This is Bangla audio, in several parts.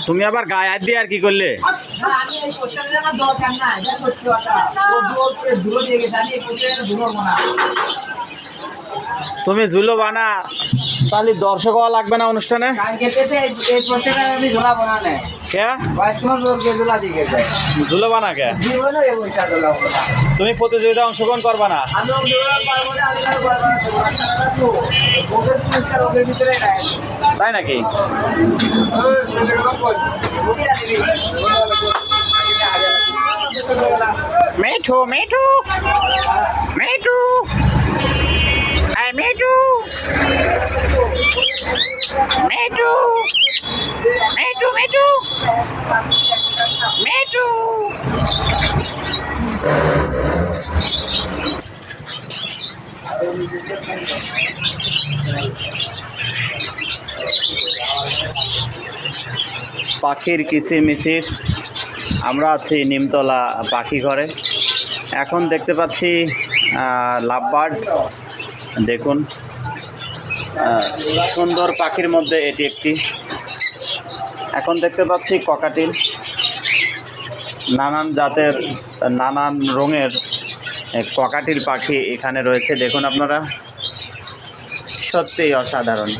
তুমি আবার গায়ে হাত দিয়ে আর কি করলে? তুমি ঝুলো বানা, তাহলে দর্শক হওয়া লাগবে না অনুষ্ঠানে? ঝুলো বানা কে? তুমি প্রতিযোগিতা অংশগ্রহণ করবা না? তাই নাকি? মিঠু মিঠু মিঠু মিঠু মিঠু মিঠু মিঠু মিঠু। পাখির কিচিরমিচির। আমরা আছি নিমতলা পাখি ঘরে। এখন দেখতে পাচ্ছি লাভবার্ড। দেখুন, সুন্দর পাখির মধ্যে এটি একটি। এখন দেখতে পাচ্ছি ককাটিল। নানান জাতের, নানান রঙের ককাটিল পাখি এখানে রয়েছে। দেখুন আপনারা, সত্যিই অসাধারণ।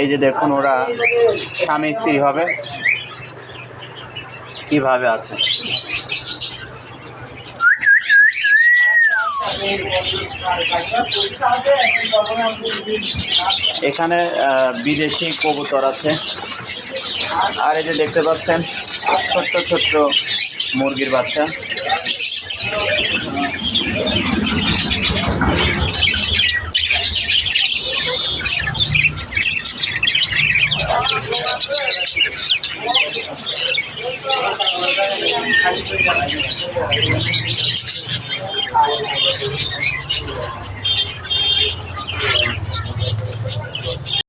এই যে দেখুন, ওরা স্বামী স্ত্রী হবে, কিভাবে আছে। এখানে বিদেশি কবুতর আছে। আর এই যে দেখতে পাচ্ছেন ছোট্ট ছোট্ট মুরগির বাচ্চা।